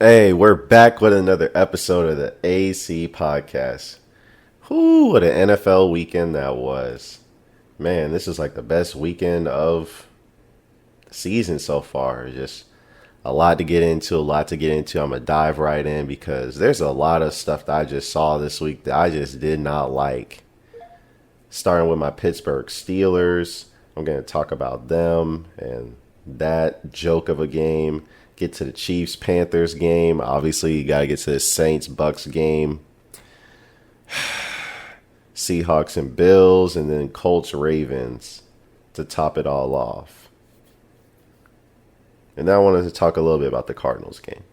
Hey, we're back with another episode of the AC podcast. Whoo, what an NFL weekend that was. Man, this is like the best weekend of the season so far. Just a lot to get into, I'm going to dive right in because there's a lot of stuff that I just saw this week that I just did not like. Starting with my Pittsburgh Steelers. I'm going to talk about them and that joke of a game. Get to the Chiefs Panthers game. Obviously, you got to get to the Saints Bucs game. Seahawks and Bills, and then Colts Ravens to top it all off. And now I wanted to talk a little bit about the Cardinals game.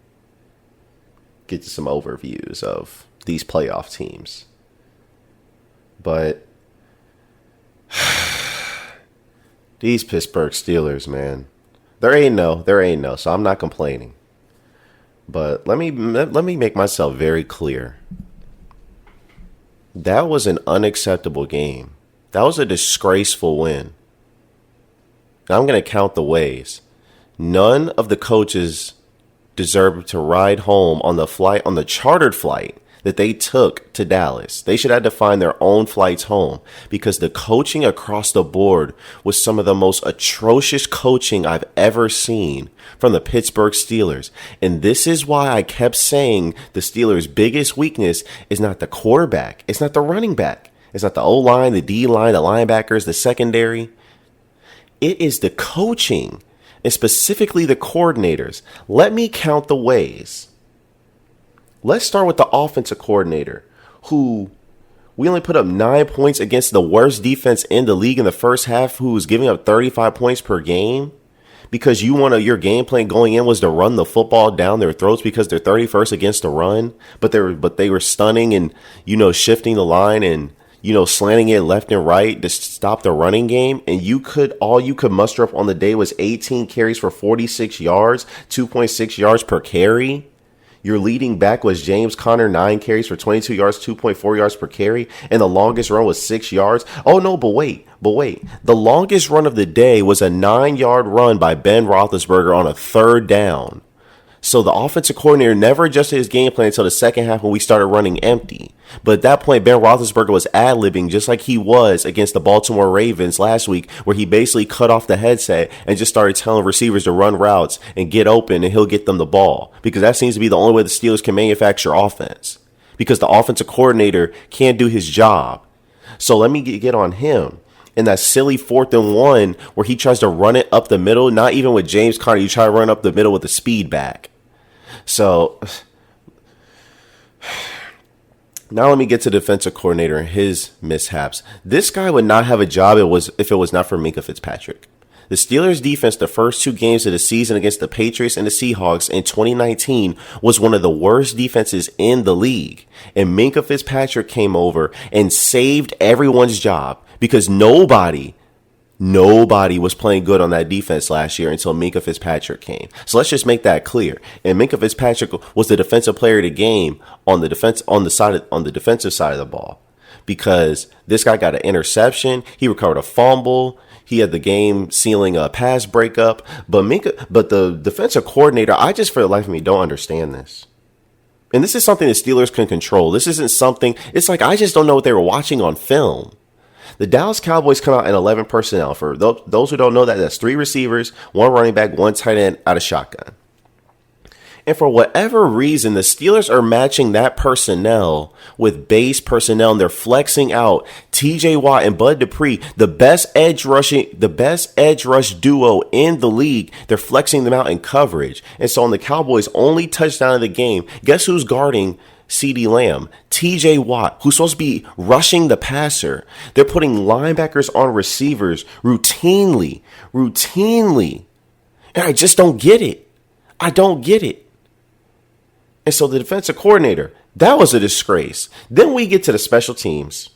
Get to some overviews of these playoff teams. But these Pittsburgh Steelers, man. There ain't no, so I'm not complaining. But let me make myself very clear. That was an unacceptable game. That was a disgraceful win. Now I'm going to count the ways. None of the coaches deserved to ride home on the chartered flight that they took to Dallas. They should have to find their own flights home because the coaching across the board was some of the most atrocious coaching I've ever seen from the Pittsburgh Steelers. And this is why I kept saying the Steelers' biggest weakness is not the quarterback. It's not the running back. It's not the O-line, the D-line, the linebackers, the secondary. It is the coaching, and specifically the coordinators. Let me count the ways. Let's start with the offensive coordinator, who we only put up 9 points against the worst defense in the league in the first half, who was giving up 35 points per game because your game plan going in was to run the football down their throats because they're 31st against the run, but they were stunning and, shifting the line and, slanting it left and right to stop the running game. And all you could muster up on the day was 18 carries for 46 yards, 2.6 yards per carry. Your leading back was James Conner, 9 carries for 22 yards, 2.4 yards per carry, and the longest run was 6 yards. Oh, no, but wait. The longest run of the day was a 9-yard run by Ben Roethlisberger on a third down. So the offensive coordinator never adjusted his game plan until the second half when we started running empty. But at that point, Ben Roethlisberger was ad-libbing just like he was against the Baltimore Ravens last week, where he basically cut off the headset and just started telling receivers to run routes and get open and he'll get them the ball. Because that seems to be the only way the Steelers can manufacture offense. Because the offensive coordinator can't do his job. So let me get on him. In that silly 4th and 1 where he tries to run it up the middle, not even with James Conner, you try to run up the middle with a speed back. So now let me get to the defensive coordinator and his mishaps. This guy would not have a job if it was not for Minkah Fitzpatrick. The Steelers' defense the first 2 games of the season against the Patriots and the Seahawks in 2019 was one of the worst defenses in the league. And Minkah Fitzpatrick came over and saved everyone's job because nobody was playing good on that defense last year until Minkah Fitzpatrick came. So let's just make that clear. And Minkah Fitzpatrick was the defensive player of the game on the defensive side of the ball because this guy got an interception. He recovered a fumble. He had the game sealing a pass breakup. But the defensive coordinator, I just for the life of me don't understand this. And this is something the Steelers can control. This isn't something. It's like I just don't know what they were watching on film. The Dallas Cowboys come out in 11 personnel. For those who don't know that, that's 3 receivers, 1 running back, 1 tight end out of shotgun. And for whatever reason, the Steelers are matching that personnel with base personnel, and they're flexing out TJ Watt and Bud Dupree, the best edge rush duo in the league. They're flexing them out in coverage. And so on the Cowboys' only touchdown of the game, guess who's guarding CeeDee Lamb? TJ Watt, who's supposed to be rushing the passer. They're putting linebackers on receivers routinely. And I just don't get it. And so the defensive coordinator, that was a disgrace. Then we get to the special teams.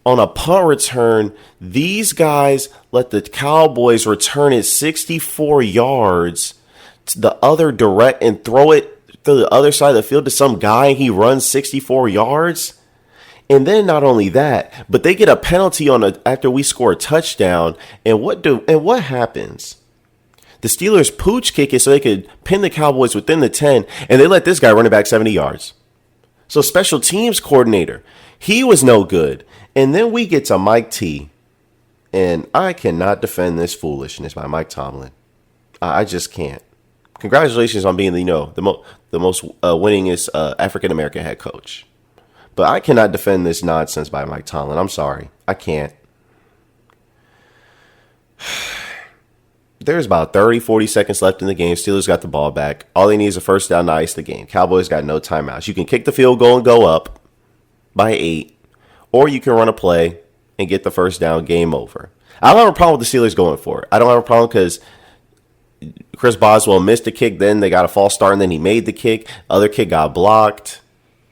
On a punt return, these guys let the Cowboys return it 64 yards to the other direct and throw it to the other side of the field to some guy, and he runs 64 yards. And then not only that, but they get a penalty after we score a touchdown. And what happens? The Steelers pooch kick it so they could pin the Cowboys within the 10, and they let this guy run it back 70 yards. So special teams coordinator, he was no good. And then we get to Mike T, and I cannot defend this foolishness by Mike Tomlin. I just can't. Congratulations on being, the most winningest African American head coach. But I cannot defend this nonsense by Mike Tomlin. I'm sorry. I can't. There's about 30, 40 seconds left in the game. Steelers got the ball back. All they need is a first down to ice the game. Cowboys got no timeouts. You can kick the field goal and go up by 8, or you can run a play and get the first down, game over. I don't have a problem with the Steelers going for it. I don't have a problem because Chris Boswell missed a kick. Then they got a false start, and then he made the kick. Other kick got blocked.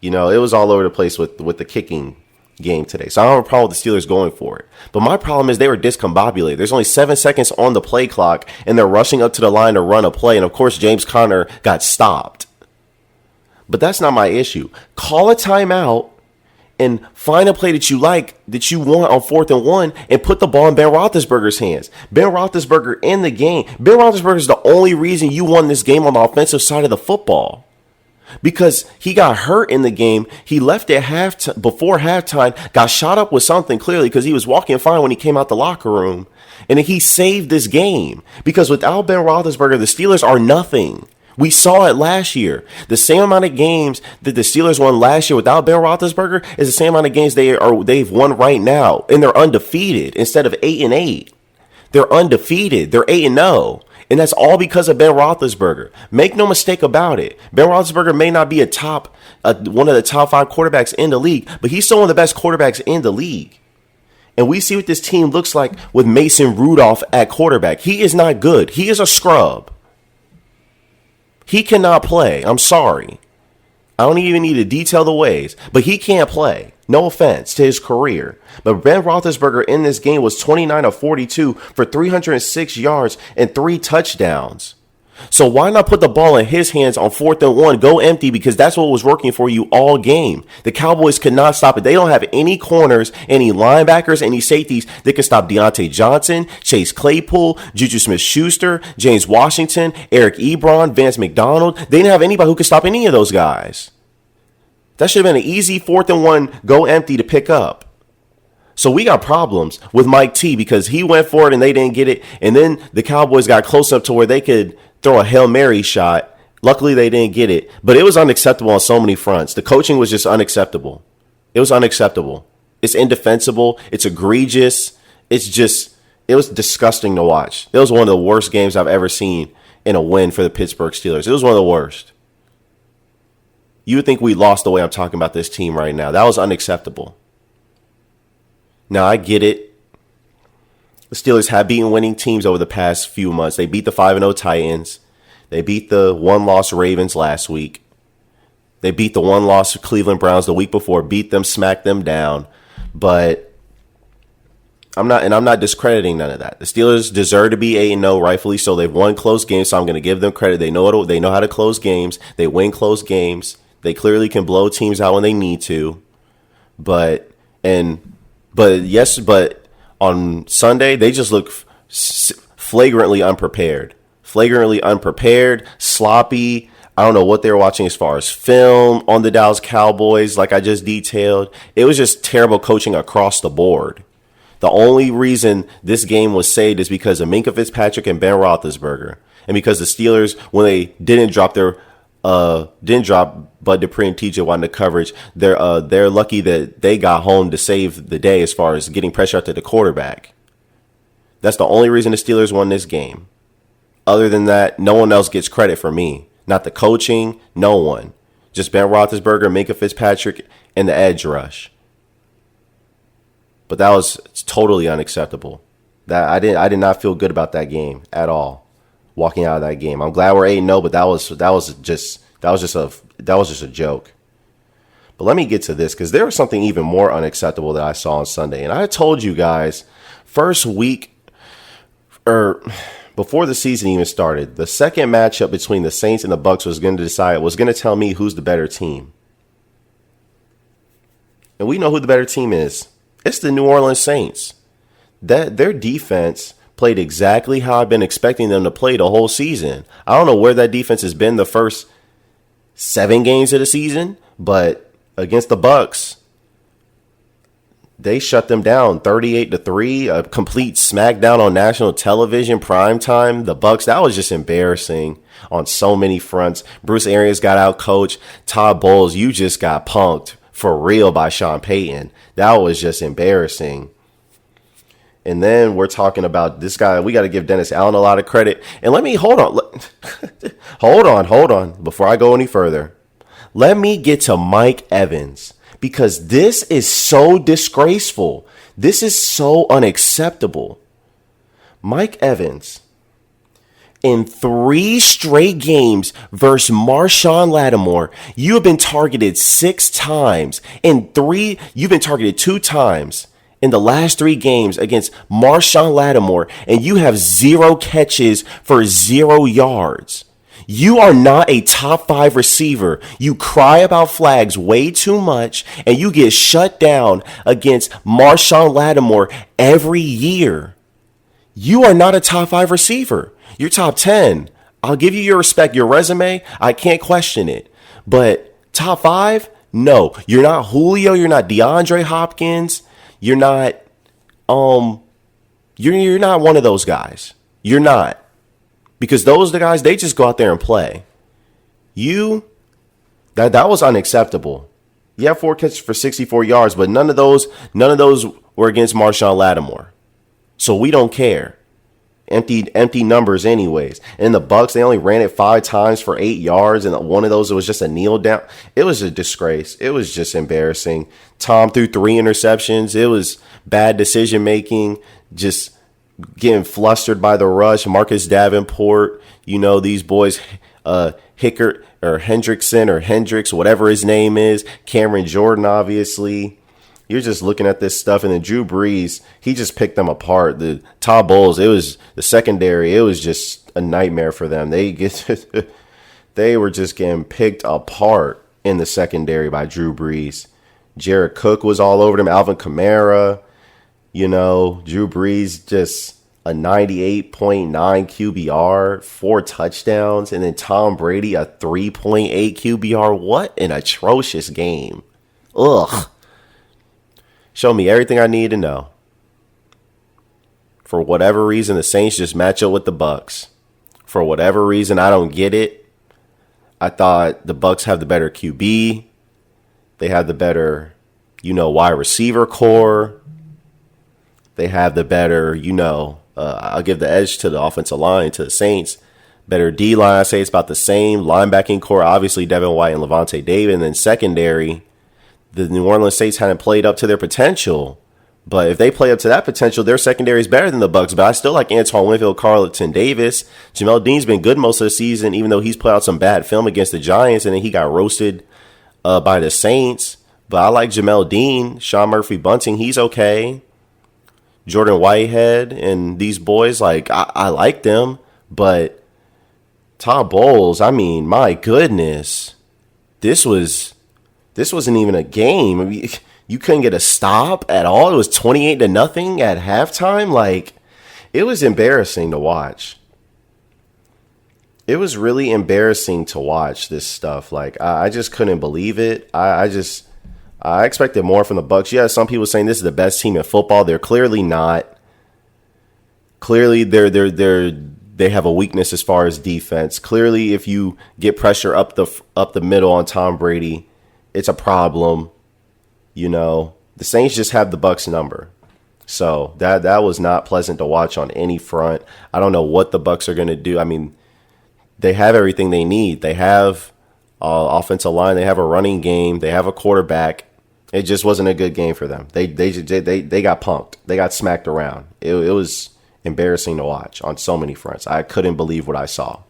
It was all over the place with the kicking game today. So I don't have a problem with the Steelers going for it. But my problem is they were discombobulated. There's only 7 seconds on the play clock, and they're rushing up to the line to run a play. And, of course, James Conner got stopped. But that's not my issue. Call a timeout and find a play that you like, that you want on 4th and 1, and put the ball in Ben Roethlisberger's hands. Ben Roethlisberger in the game. Ben Roethlisberger is the only reason you won this game on the offensive side of the football. Because he got hurt in the game. He left at before halftime, got shot up with something clearly because he was walking fine when he came out the locker room. And he saved this game. Because without Ben Roethlisberger, the Steelers are nothing. We saw it last year. The same amount of games that the Steelers won last year without Ben Roethlisberger is the same amount of games they've won right now. And they're undefeated instead of 8-8. They're undefeated. They're 8-0. And that's all because of Ben Roethlisberger. Make no mistake about it. Ben Roethlisberger may not be one of the top 5 quarterbacks in the league, but he's still one of the best quarterbacks in the league. And we see what this team looks like with Mason Rudolph at quarterback. He is not good. He is a scrub. He cannot play. I'm sorry. I don't even need to detail the ways, but he can't play. No offense to his career. But Ben Roethlisberger in this game was 29 of 42 for 306 yards and 3 touchdowns. So why not put the ball in his hands on 4th and 1, go empty, because that's what was working for you all game. The Cowboys could not stop it. They don't have any corners, any linebackers, any safeties that can stop Deontay Johnson, Chase Claypool, Juju Smith-Schuster, James Washington, Eric Ebron, Vance McDonald. They didn't have anybody who could stop any of those guys. That should have been an easy 4th and 1, go empty to pick up. So we got problems with Mike T because he went for it and they didn't get it. And then the Cowboys got close up to where they could throw a Hail Mary shot. Luckily, they didn't get it. But it was unacceptable on so many fronts. The coaching was just unacceptable. It was unacceptable. It's indefensible. It's egregious. It was disgusting to watch. It was one of the worst games I've ever seen in a win for the Pittsburgh Steelers. It was one of the worst. You would think we lost the way I'm talking about this team right now. That was unacceptable. Now, I get it. The Steelers have beaten winning teams over the past few months. They beat the 5-0 Titans. They beat the 1-loss Ravens last week. They beat the 1-loss Cleveland Browns the week before, beat them, smacked them down. But I'm not discrediting none of that. The Steelers deserve to be 8-0, rightfully so. They've won close games, so I'm going to give them credit. They know how to close games. They win close games. They clearly can blow teams out when they need to. But on Sunday, they just look flagrantly unprepared. Sloppy. I don't know what they were watching as far as film on the Dallas Cowboys, like I just detailed. It was just terrible coaching across the board. The only reason this game was saved is because of Minkah Fitzpatrick and Ben Roethlisberger. And because the Steelers, when they didn't drop Bud Dupree and TJ Watt in the coverage, they're lucky that they got home to save the day as far as getting pressure out to the quarterback. That's the only reason the Steelers won this game. Other than that, no one else gets credit for me. Not the coaching, no one. Just Ben Roethlisberger, Minkah Fitzpatrick, and the edge rush. But that was totally unacceptable. I did not feel good about that game at all. Walking out of that game, I'm glad we're 8-0, but that was just a joke. But let me get to this, because there was something even more unacceptable that I saw on Sunday. And I told you guys, first week, or before the season even started, the second matchup between the Saints and the Bucs was going to tell me who's the better team. And we know who the better team is. It's the New Orleans Saints. That their defense played exactly how I've been expecting them to play the whole season. I don't know where that defense has been the first 7 games of the season, but against the Bucs, they shut them down 38-3, a complete smackdown on national television, primetime. The Bucs, that was just embarrassing on so many fronts. Bruce Arians got out coached. Todd Bowles, you just got punked for real by Sean Payton. That was just embarrassing. And then we're talking about this guy. We got to give Dennis Allen a lot of credit. And let me, hold on. Before I go any further, let me get to Mike Evans. Because this is so disgraceful. This is so unacceptable. Mike Evans, in 3 straight games versus Marshawn Lattimore, you have been targeted 6 times. You've been targeted 2 times in the last 3 games against Marshawn Lattimore, and you have 0 catches for 0 yards. You are not a top 5 receiver. You cry about flags way too much, and you get shut down against Marshawn Lattimore every year. You are not a top 5 receiver. You're top 10. I'll give you your respect. Your resume, I can't question it. But top 5? No. You're not Julio. You're not DeAndre Hopkins. You're not you're not one of those guys. You're not. Because those are the guys, they just go out there and play. That was unacceptable. You have 4 catches for 64 yards, but none of those were against Marshawn Lattimore. So we don't care. Empty numbers anyways. And the Bucs, they only ran it 5 times for 8 yards, and one of those, it was just a kneel down. It was a disgrace. It was just embarrassing. Tom threw 3 interceptions. It was bad decision making. Just getting flustered by the rush. Marcus Davenport, these boys, Hickert or Hendrickson or Hendricks, whatever his name is, Cameron Jordan, obviously. You're just looking at this stuff, and then Drew Brees, he just picked them apart. The Todd Bowles, it was the secondary, it was just a nightmare for them. They were just getting picked apart in the secondary by Drew Brees. Jared Cook was all over them. Alvin Kamara. Drew Brees, just a 98.9 QBR, 4 touchdowns, and then Tom Brady, a 3.8 QBR. What an atrocious game. Ugh. Show me everything I need to know. For whatever reason, the Saints just match up with the Bucs. For whatever reason, I don't get it. I thought the Bucs have the better QB. They have the better, wide receiver core. They have the better, I'll give the edge to the offensive line, to the Saints. Better D-line, I say it's about the same. Linebacking core, obviously Devin White and Levante David. And then secondary, the New Orleans Saints hadn't played up to their potential. But if they play up to that potential, their secondary is better than the Bucs. But I still like Antoine Winfield, Carlton Davis. Jamel Dean's been good most of the season, even though he's played out some bad film against the Giants, and then he got roasted by the Saints. But I like Jamel Dean. Sean Murphy-Bunting, he's okay. Jordan Whitehead and these boys, I like them. But Todd Bowles, my goodness. This wasn't even a game. You couldn't get a stop at all. It was 28-0 at halftime. It was embarrassing to watch. It was really embarrassing to watch this stuff. I just couldn't believe it. I expected more from the Bucs. Yeah, some people saying this is the best team in football. They're clearly not. Clearly, they have a weakness as far as defense. Clearly, if you get pressure up the middle on Tom Brady, it's a problem. The Saints just have the Bucs number. So that was not pleasant to watch on any front. I don't know what the Bucs are going to do. They have everything they need. They have offensive line. They have a running game. They have a quarterback. It just wasn't a good game for them. They got punked. They got smacked around. It was embarrassing to watch on so many fronts. I couldn't believe what I saw.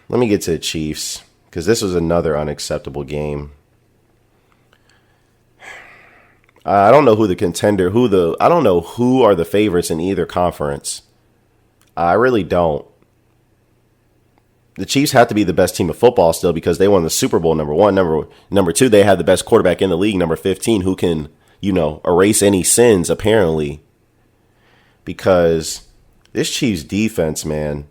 Let me get to the Chiefs, because this was another unacceptable game. I don't know who I don't know who are the favorites in either conference. I really don't. The Chiefs have to be the best team of football still, because they won the Super Bowl, number one. Number two, they have the best quarterback in the league, number 15, who can, erase any sins, apparently. because this Chiefs defense, man,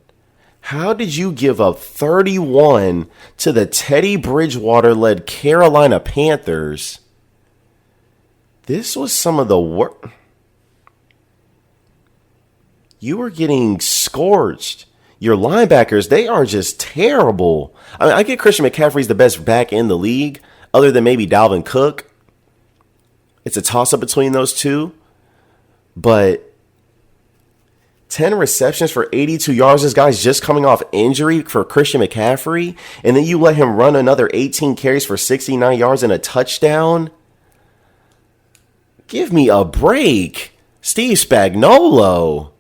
how did you give up 31 to the Teddy Bridgewater-led Carolina Panthers? This was some of the worst. You were getting scorched. Your linebackers, they are just terrible. I mean, I get Christian McCaffrey's the best back in the league, other than maybe Dalvin Cook. It's a toss-up between those two. But 10 receptions for 82 yards. This guy's just coming off injury for Christian McCaffrey. And then you let him run another 18 carries for 69 yards and a touchdown. Give me a break. Steve Spagnuolo.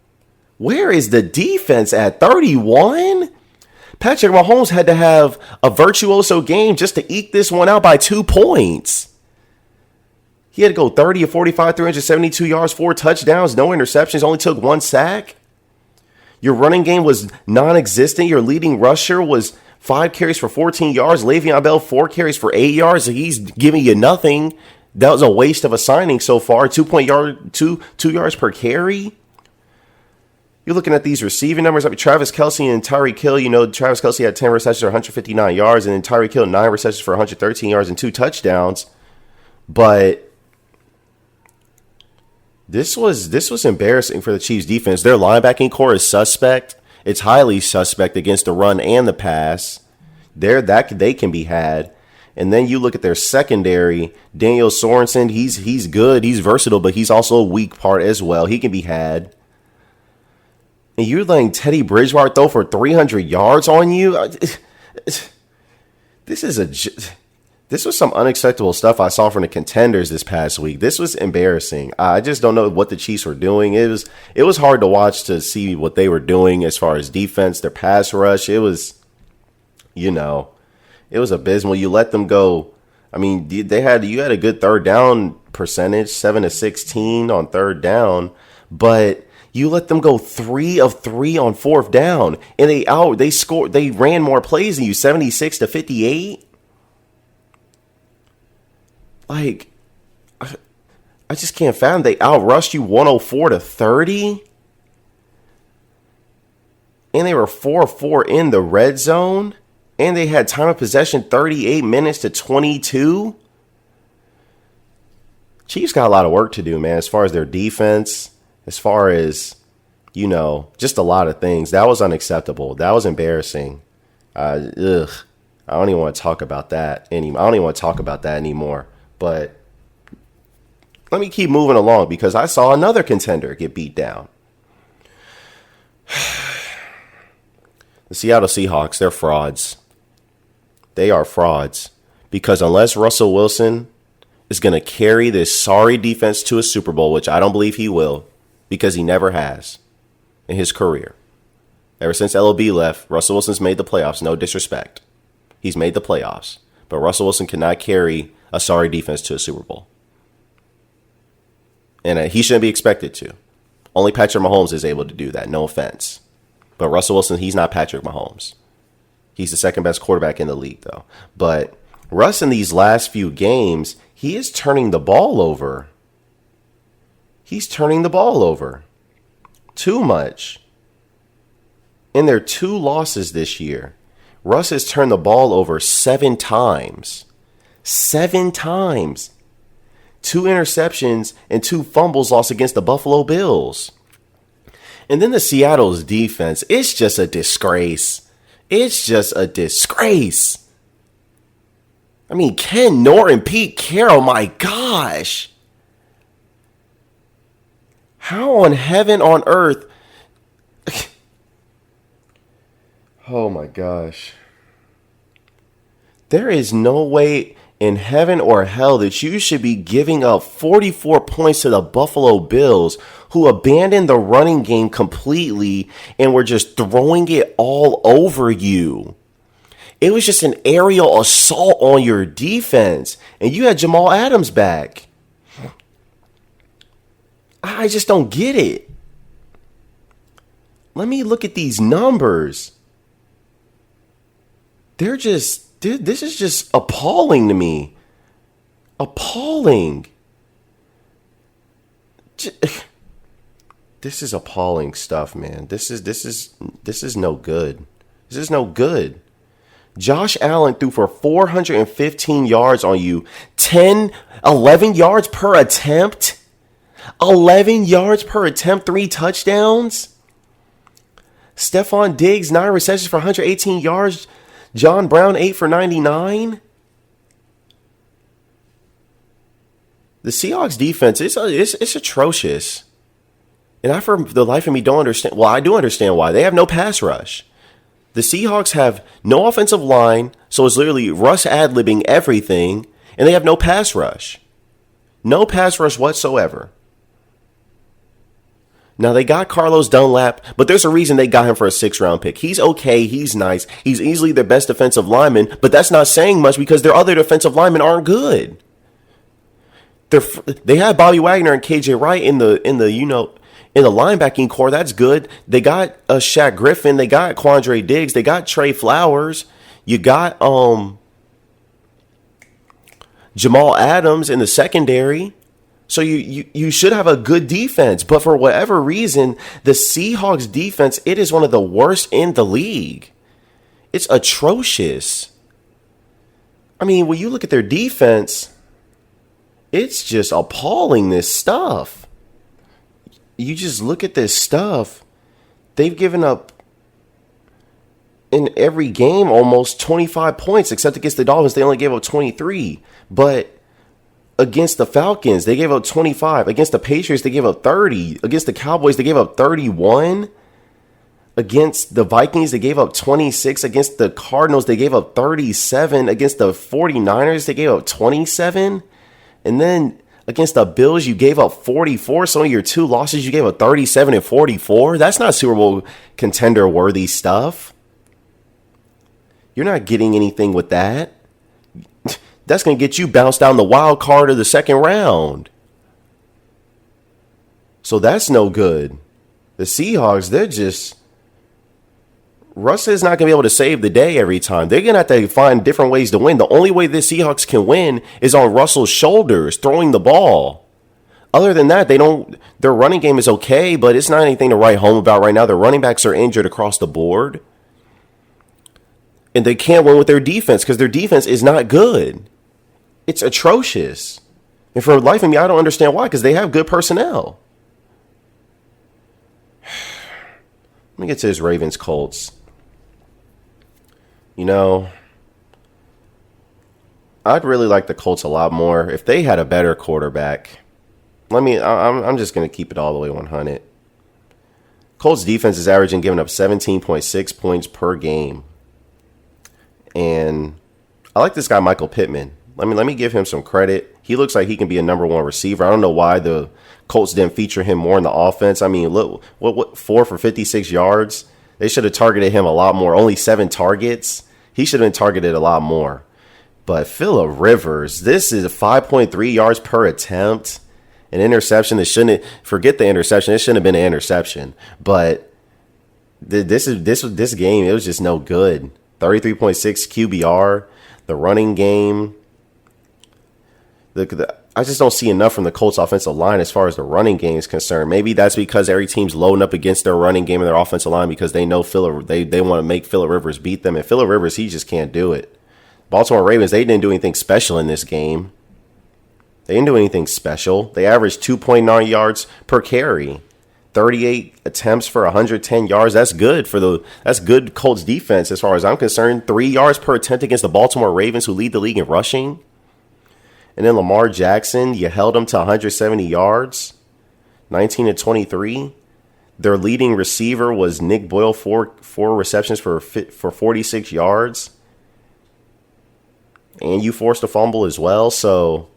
Where is the defense at 31? Patrick Mahomes had to have a virtuoso game just to eke this one out by 2 points. He had to go 30 of 45, 372 yards, 4 touchdowns, no interceptions, only took 1 sack. Your running game was non-existent. Your leading rusher was 5 carries for 14 yards. Le'Veon Bell, 4 carries for 8 yards. He's giving you nothing. That was a waste of a signing so far. 2 yards per carry. You're looking at these receiving numbers. I mean, Travis Kelce and Tyreek Hill. You know, Travis Kelce had 10 receptions for 159 yards, and then Tyreek Hill 9 receptions for 113 yards and 2 touchdowns. But this was embarrassing for the Chiefs defense. Their linebacking core is suspect. It's highly suspect against the run and the pass. They can be had. And then you look at their secondary. Daniel Sorensen, he's good, he's versatile, but he's also a weak part as well. He can be had. And you're letting Teddy Bridgewater throw for 300 yards on you? This was some unacceptable stuff I saw from the contenders this past week. This was embarrassing. I just don't know what the Chiefs were doing. It was hard to watch to see what they were doing as far as defense, their pass rush. It was, it was abysmal. You let them go. I mean, you had a good third down percentage, 7 of 16 on third down, but you let them go 3 of 3 on fourth down, and they ran more plays than you, 76 to 58. Like, I just can't fathom they outrushed you 104 to 30. And they were 4-4 in the red zone. And they had time of possession 38 minutes to 22. Chiefs got a lot of work to do, man, as far as their defense, as far as, just a lot of things. That was unacceptable. That was embarrassing. I don't even want to talk about that anymore. I don't even want to talk about that anymore. But let me keep moving along because I saw another contender get beat down. The Seattle Seahawks, they're frauds. They are frauds because unless Russell Wilson is going to carry this sorry defense to a Super Bowl, which I don't believe he will because he never has in his career. Ever since LOB left, Russell Wilson's made the playoffs. No disrespect. He's made the playoffs. But Russell Wilson cannot carry a sorry defense to a Super Bowl. And he shouldn't be expected to. Only Patrick Mahomes is able to do that. No offense. But Russell Wilson, he's not Patrick Mahomes. He's the second best quarterback in the league, though. But Russ, in these last few games, he is turning the ball over. He's turning the ball over. Too much. In their 2 losses this year, Russ has turned the ball over 7 times. 7 times. 2 interceptions and 2 fumbles lost against the Buffalo Bills. And then the Seattle's defense, it's just a disgrace. It's just a disgrace. I mean, Ken Norton, Pete Carroll, my gosh. How on heaven on earth? Oh my gosh. There is no way in heaven or hell that you should be giving up 44 points to the Buffalo Bills, who abandoned the running game completely and were just throwing it all over you. It was just an aerial assault on your defense, and you had Jamal Adams back. I just don't get it. Let me look at these numbers. This is just appalling to me. Appalling. This is appalling stuff, man. This is no good. This is no good. Josh Allen threw for 415 yards on you. 11 yards per attempt. 11 yards per attempt, 3 touchdowns. Stephon Diggs, 9 receptions for 118 yards. John Brown, 8 for 99. The Seahawks defense, it's atrocious. And I, for the life of me, don't understand. Well, I do understand why. They have no pass rush. The Seahawks have no offensive line, so it's literally Russ ad-libbing everything, and they have no pass rush. No pass rush whatsoever. Now, they got Carlos Dunlap, but there's a reason they got him for a 6th-round pick. He's okay. He's nice. He's easily their best defensive lineman, but that's not saying much because their other defensive linemen aren't good. They have Bobby Wagner and KJ Wright in the linebacking core. That's good. They got Shaq Griffin. They got Quandre Diggs. They got Trey Flowers. You got Jamal Adams in the secondary. So you should have a good defense. But for whatever reason, the Seahawks defense, it is one of the worst in the league. It's atrocious. I mean, when you look at their defense, it's just appalling, this stuff. You just look at this stuff. They've given up in every game almost 25 points, except against the Dolphins. They only gave up 23. But against the Falcons, they gave up 25. Against the Patriots, they gave up 30. Against the Cowboys, they gave up 31. Against the Vikings, they gave up 26. Against the Cardinals, they gave up 37. Against the 49ers, they gave up 27. And then against the Bills, you gave up 44. Some of your 2 losses, you gave up 37 and 44. That's not Super Bowl contender worthy stuff. You're not getting anything with that. That's going to get you bounced down the wild card of the 2nd round. So that's no good. The Seahawks, they're just... Russ is not going to be able to save the day every time. They're going to have to find different ways to win. The only way the Seahawks can win is on Russell's shoulders, throwing the ball. Other than that, their running game is okay, but it's not anything to write home about right now. Their running backs are injured across the board. And they can't win with their defense because their defense is not good. It's atrocious. And for the life of me, I don't understand why, because they have good personnel. Let me get to this Ravens Colts. You know, I'd really like the Colts a lot more if they had a better quarterback. I'm just going to keep it all the way 100. Colts defense is averaging giving up 17.6 points per game. And I like this guy, Michael Pittman. Let me give him some credit. He looks like he can be a number 1 receiver. I don't know why the Colts didn't feature him more in the offense. I mean, look, what 4 for 56 yards? They should have targeted him a lot more. Only 7 targets. He should have been targeted a lot more. But Phillip Rivers, this is 5.3 yards per attempt. An interception that shouldn't, forget the interception. It shouldn't have been an interception. But this game, it was just no good. 33.6 QBR. The running game. I just don't see enough from the Colts offensive line as far as the running game is concerned. Maybe that's because every team's loading up against their running game and their offensive line because they know they want to make Phillip Rivers beat them. And Phillip Rivers, he just can't do it. Baltimore Ravens, they didn't do anything special in this game. They didn't do anything special. They averaged 2.9 yards per carry. 38 attempts for 110 yards. That's good that's good Colts defense as far as I'm concerned. 3 yards per attempt against the Baltimore Ravens, who lead the league in rushing. And then Lamar Jackson, you held him to 170 yards, 19-23. Their leading receiver was Nick Boyle, four receptions for 46 yards. And you forced a fumble as well. So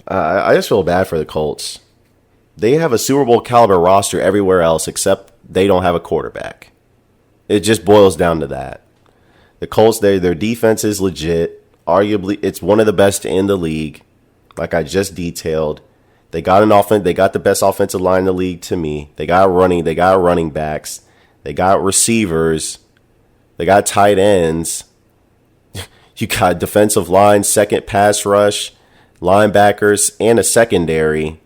I just feel bad for the Colts. They have a Super Bowl caliber roster everywhere else except they don't have a quarterback. It just boils down to that. The Colts, their defense is legit. Arguably, it's one of the best in the league, like I just detailed. They got an offense. They got the best offensive line in the league to me. They got running backs. They got receivers. They got tight ends. You got defensive line, second pass rush, linebackers, and a secondary.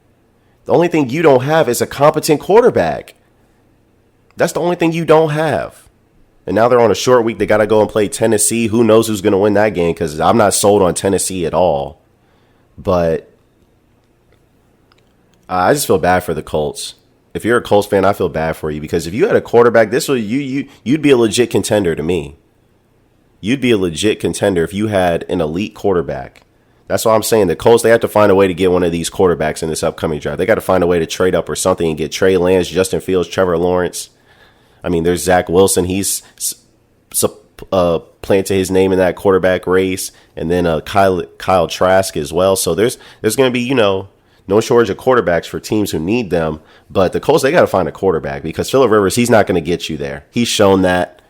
The only thing you don't have is a competent quarterback. That's the only thing you don't have. And now they're on a short week. They got to go and play Tennessee. Who knows who's going to win that game, because I'm not sold on Tennessee at all. But I just feel bad for the Colts. If you're a Colts fan, I feel bad for you, because if you had a quarterback, you'd be a legit contender to me. You'd be a legit contender if you had an elite quarterback. That's why I'm saying the Colts, they have to find a way to get one of these quarterbacks in this upcoming draft. They got to find a way to trade up or something and get Trey Lance, Justin Fields, Trevor Lawrence. I mean, there's Zach Wilson. He's planted his name in that quarterback race. And then Kyle Trask as well. So there's going to be, no shortage of quarterbacks for teams who need them. But the Colts, they got to find a quarterback, because Phillip Rivers, he's not going to get you there. He's shown that.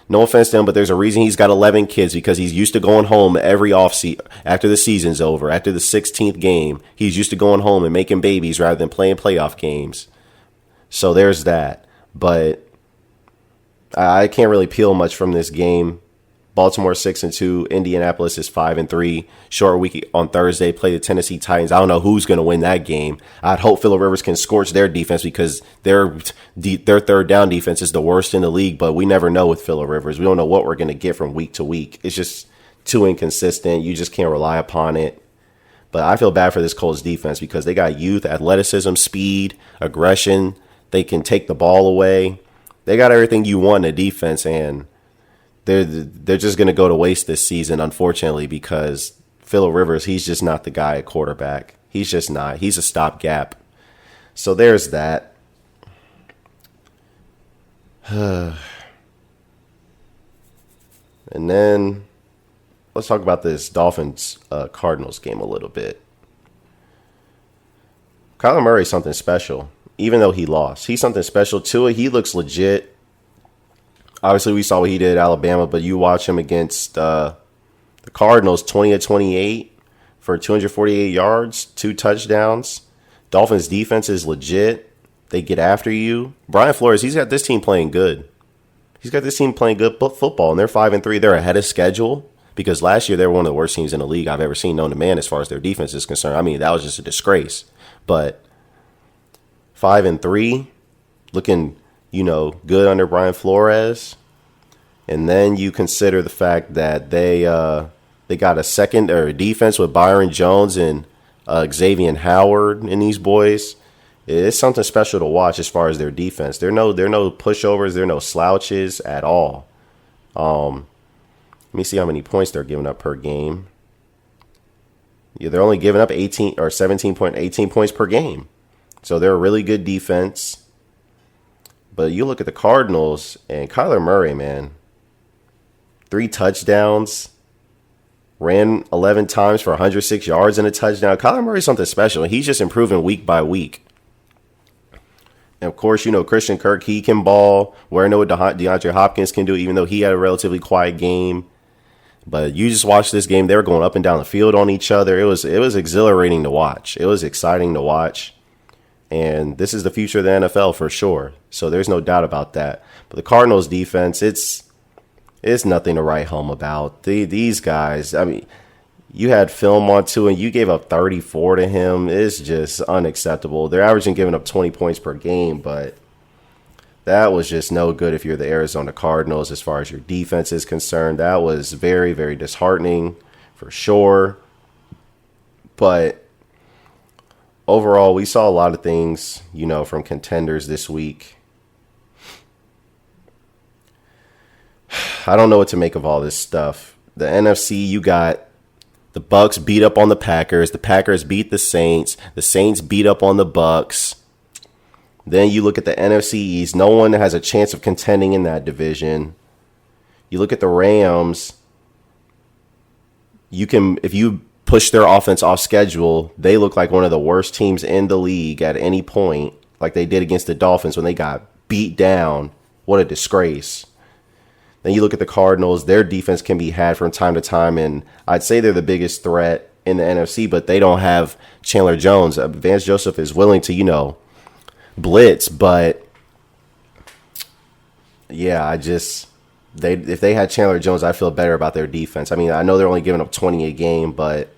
No offense to him, but there's a reason he's got 11 kids, because he's used to going home every offseason after the season's over, after the 16th game. He's used to going home and making babies rather than playing playoff games. So there's that. But I can't really peel much from this game. Baltimore 6-2, Indianapolis is 5-3. Short week on Thursday, play the Tennessee Titans. I don't know who's going to win that game. I'd hope Phillip Rivers can scorch their defense, because their third down defense is the worst in the league. But we never know with Phillip Rivers. We don't know what we're going to get from week to week. It's just too inconsistent. You just can't rely upon it. But I feel bad for this Colts defense, because they got youth, athleticism, speed, aggression. They can take the ball away. They got everything you want in a defense, and they're just going to go to waste this season, unfortunately, because Phillip Rivers, he's just not the guy at quarterback. He's just not. He's a stopgap. So there's that. And then let's talk about this Dolphins-Cardinals game a little bit. Kyler Murray's something special, even though he lost. He's something special to it. He looks legit. Obviously, we saw what he did at Alabama, but you watch him against the Cardinals, 20-28 for 248 yards, 2 touchdowns. Dolphins' defense is legit. They get after you. Brian Flores, he's got this team playing good. He's got this team playing good football, and they're 5-3. They're ahead of schedule, because last year they were one of the worst teams in the league I've ever seen known to man as far as their defense is concerned. I mean, that was just a disgrace. But 5-3, looking good under Brian Flores. And then you consider the fact that they got a secondary defense with Byron Jones and Xavier Howard and these boys. It's something special to watch as far as their defense. They're no pushovers. They're no slouches at all. Let me see how many points they're giving up per game. Yeah, they're only giving up 18 points per game. So they're a really good defense. But you look at the Cardinals and Kyler Murray, man. 3 touchdowns. Ran 11 times for 106 yards and a touchdown. Kyler Murray's something special. He's just improving week by week. And, of course, Christian Kirk, he can ball. We know what DeAndre Hopkins can do, even though he had a relatively quiet game. But you just watch this game. They were going up and down the field on each other. It was exhilarating to watch. It was exciting to watch. And this is the future of the NFL for sure. So there's no doubt about that. But the Cardinals defense, it's nothing to write home about. These guys, I mean, you had film on too, and you gave up 34 to him. It's just unacceptable. They're averaging giving up 20 points per game, but that was just no good if you're the Arizona Cardinals as far as your defense is concerned. That was very, very disheartening for sure. But overall, we saw a lot of things, from contenders this week. I don't know what to make of all this stuff. The NFC, you got the Bucs beat up on the Packers. The Packers beat the Saints. The Saints beat up on the Bucs. Then you look at the NFC East. No one has a chance of contending in that division. You look at the Rams. If you push their offense off schedule, they look like one of the worst teams in the league at any point, like they did against the Dolphins when they got beat down. What a disgrace. Then you look at the Cardinals. Their defense can be had from time to time, and I'd say they're the biggest threat in the NFC, but they don't have Chandler Jones. Vance Joseph is willing to, blitz, but yeah, if they had Chandler Jones, I feel better about their defense. I mean, I know they're only giving up 20 a game, but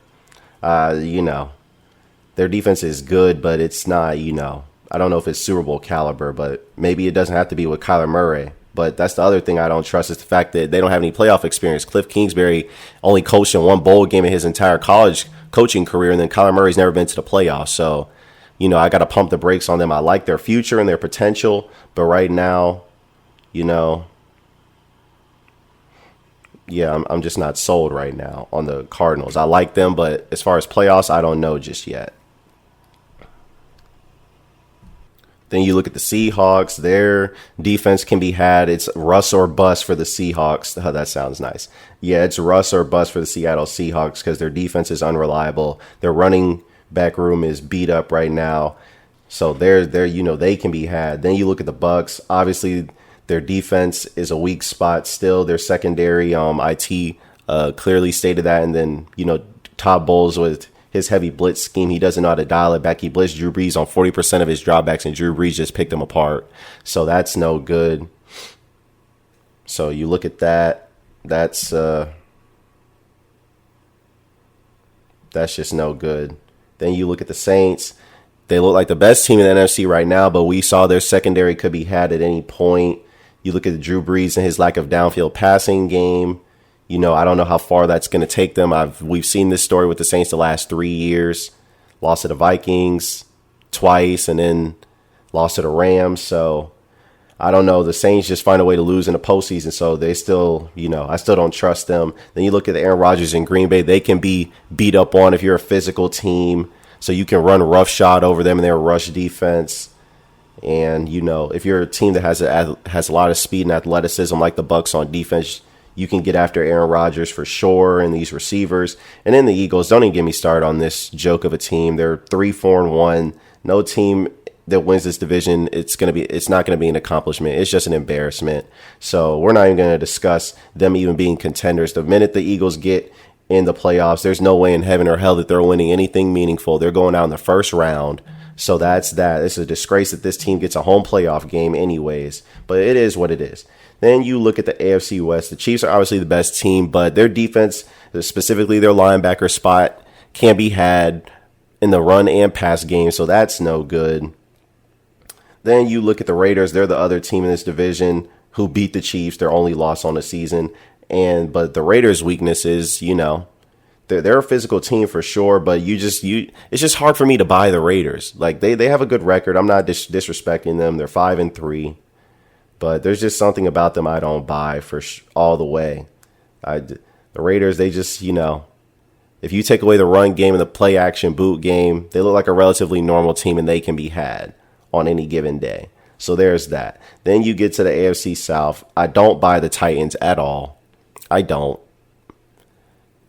Their defense is good, but it's not, I don't know if it's Super Bowl caliber, but maybe it doesn't have to be with Kyler Murray. But that's the other thing I don't trust is the fact that they don't have any playoff experience. Cliff Kingsbury only coached in one bowl game in his entire college coaching career, and then Kyler Murray's never been to the playoffs. So, I got to pump the brakes on them. I like their future and their potential, but right now, yeah, I'm just not sold right now on the Cardinals. I like them, but as far as playoffs, I don't know just yet. Then you look at the Seahawks. Their defense can be had. It's Russ or bust for the Seahawks. Oh, that sounds nice. Yeah, it's Russ or bust for the Seattle Seahawks because their defense is unreliable. Their running back room is beat up right now. So they're they can be had. Then you look at the Bucs. Obviously, their defense is a weak spot still. Their secondary, IT clearly stated that. And then, Todd Bowles with his heavy blitz scheme, he doesn't know how to dial it back. He blitzed Drew Brees on 40% of his dropbacks, and Drew Brees just picked him apart. So that's no good. So you look at that. That's just no good. Then you look at the Saints. They look like the best team in the NFC right now, but we saw their secondary could be had at any point. You look at Drew Brees and his lack of downfield passing game. I don't know how far that's going to take them. We've seen this story with the Saints the last 3 years. Lost to the Vikings twice and then lost to the Rams. So I don't know. The Saints just find a way to lose in the postseason. So they still, I still don't trust them. Then you look at the Aaron Rodgers in Green Bay. They can be beat up on if you're a physical team. So you can run roughshod over them in their rush defense. And, if you're a team that has a lot of speed and athleticism like the Bucs on defense, you can get after Aaron Rodgers for sure and these receivers. And then the Eagles, don't even get me started on this joke of a team. They're 3-4-1. No team that wins this division, it's not going to be an accomplishment. It's just an embarrassment. So we're not even going to discuss them even being contenders. The minute the Eagles get in the playoffs, there's no way in heaven or hell that they're winning anything meaningful. They're going out in the first round. So that's that. It's a disgrace that this team gets a home playoff game anyways. But it is what it is. Then you look at the AFC West. The Chiefs are obviously the best team, but their defense, specifically their linebacker spot, can be had in the run and pass game. So that's no good. Then you look at the Raiders. They're the other team in this division who beat the Chiefs. Their only loss on the season. But the Raiders' weakness is, they're a physical team for sure, but it's just hard for me to buy the Raiders. Like they have a good record. I'm not disrespecting them. They're 5-3, but there's just something about them I don't buy all the way. The Raiders, they just, if you take away the run game and the play action boot game, they look like a relatively normal team and they can be had on any given day. So there's that. Then you get to the AFC South. I don't buy the Titans at all. I don't.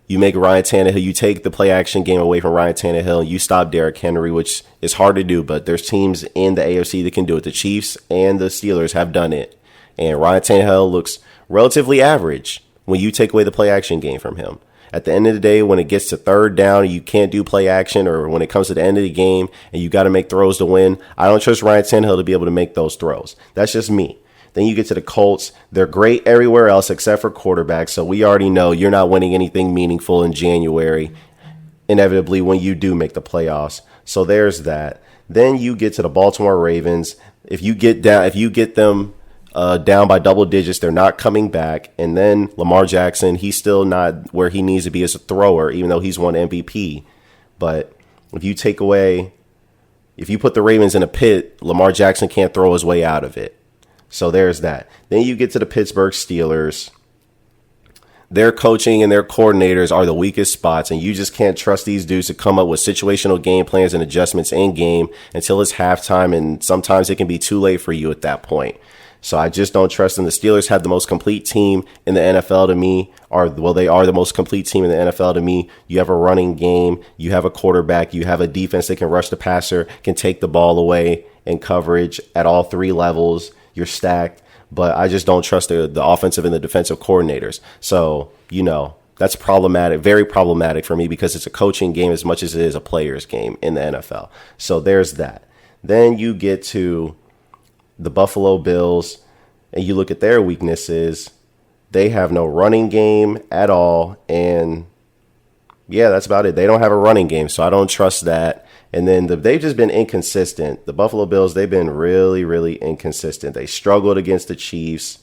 You make Ryan Tannehill, you take the play action game away from Ryan Tannehill, and you stop Derrick Henry, which is hard to do, but there's teams in the AFC that can do it. The Chiefs and the Steelers have done it. And Ryan Tannehill looks relatively average when you take away the play action game from him. At the end of the day, when it gets to third down, you can't do play action, or when it comes to the end of the game and you got to make throws to win, I don't trust Ryan Tannehill to be able to make those throws. That's just me. Then you get to the Colts. They're great everywhere else except for quarterback. So we already know you're not winning anything meaningful in January, inevitably, when you do make the playoffs. So there's that. Then you get to the Baltimore Ravens. If you get them down by double digits, they're not coming back. And then Lamar Jackson, he's still not where he needs to be as a thrower, even though he's won MVP. But if you put the Ravens in a pit, Lamar Jackson can't throw his way out of it. So there's that. Then you get to the Pittsburgh Steelers. Their coaching and their coordinators are the weakest spots, and you just can't trust these dudes to come up with situational game plans and adjustments in game until it's halftime, and sometimes it can be too late for you at that point. So I just don't trust them. The Steelers have the most complete team in the NFL to me. They are the most complete team in the NFL to me. You have a running game. You have a quarterback. You have a defense that can rush the passer, can take the ball away in coverage at all three levels. You're stacked, but I just don't trust the offensive and the defensive coordinators. So, that's problematic, very problematic for me because it's a coaching game as much as it is a player's game in the NFL. So there's that. Then you get to the Buffalo Bills and you look at their weaknesses. They have no running game at all. And yeah, that's about it. They don't have a running game, so I don't trust that. And then they've just been inconsistent. The Buffalo Bills, they've been really, really inconsistent. They struggled against the Chiefs,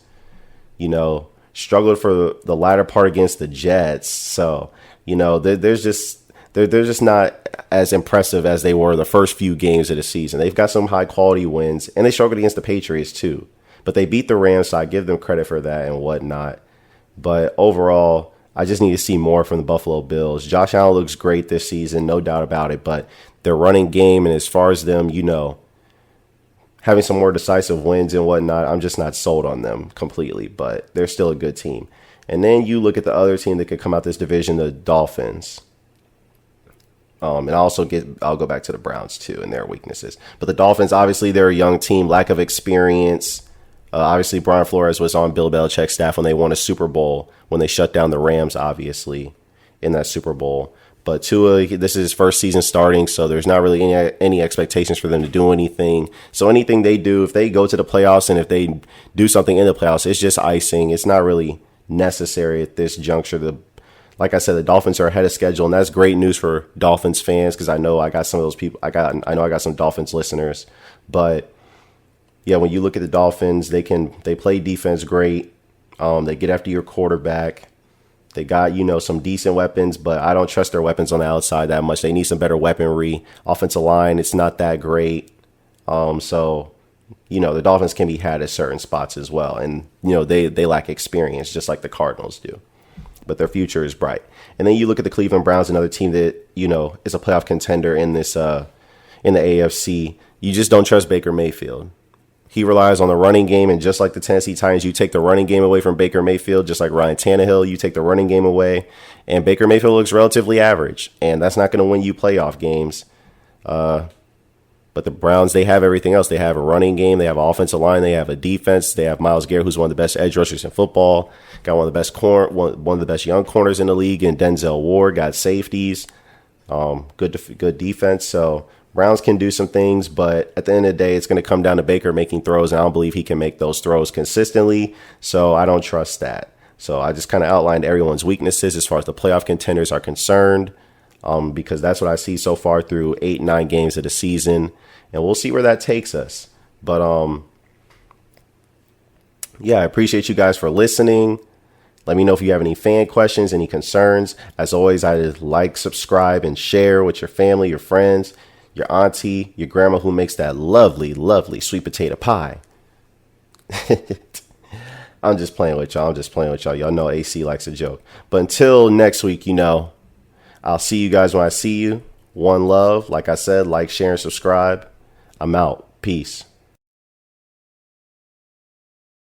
struggled for the latter part against the Jets. So, they're just not as impressive as they were the first few games of the season. They've got some high quality wins, and they struggled against the Patriots too. But they beat the Rams, so I give them credit for that and whatnot. But overall, I just need to see more from the Buffalo Bills. Josh Allen looks great this season, no doubt about it. But their running game, and as far as them, having some more decisive wins and whatnot, I'm just not sold on them completely. But they're still a good team. And then you look at the other team that could come out this division, the Dolphins. And I'll go back to the Browns too and their weaknesses. But the Dolphins, obviously, they're a young team, lack of experience. Obviously, Brian Flores was on Bill Belichick's staff when they won a Super Bowl, when they shut down the Rams, obviously, in that Super Bowl. But Tua, this is his first season starting, so there's not really any expectations for them to do anything. So anything they do, if they go to the playoffs and if they do something in the playoffs, it's just icing. It's not really necessary at this juncture. Like I said, the Dolphins are ahead of schedule, and that's great news for Dolphins fans because I know I got some of those people. I know I got some Dolphins listeners, but yeah, when you look at the Dolphins, they play defense great. They get after your quarterback. They got some decent weapons, but I don't trust their weapons on the outside that much. They need some better weaponry. Offensive line, it's not that great. So the Dolphins can be had at certain spots as well, and they lack experience just like the Cardinals do. But their future is bright. And then you look at the Cleveland Browns, another team that, is a playoff contender in this in the AFC. You just don't trust Baker Mayfield. He relies on the running game, and just like the Tennessee Titans, you take the running game away from Baker Mayfield, just like Ryan Tannehill, you take the running game away, and Baker Mayfield looks relatively average, and that's not going to win you playoff games. But the Browns, they have everything else. They have a running game. They have an offensive line. They have a defense. They have Myles Garrett, who's one of the best edge rushers in football. Got one of the best young corners in the league, and Denzel Ward. Got safeties. Good defense. So Browns can do some things, but at the end of the day, it's going to come down to Baker making throws, and I don't believe he can make those throws consistently. So I don't trust that. So I just kind of outlined everyone's weaknesses as far as the playoff contenders are concerned. Because that's what I see so far through 8-9 games of the season, and we'll see where that takes us. But I appreciate you guys for listening. Let me know if you have any fan questions, any concerns. As always, I like, subscribe, and share with your family, your friends, your auntie, your grandma who makes that lovely, lovely sweet potato pie. I'm just playing with y'all. Y'all know AC likes a joke. But until next week, I'll see you guys when I see you. One love. Like I said, like, share, and subscribe. I'm out. Peace.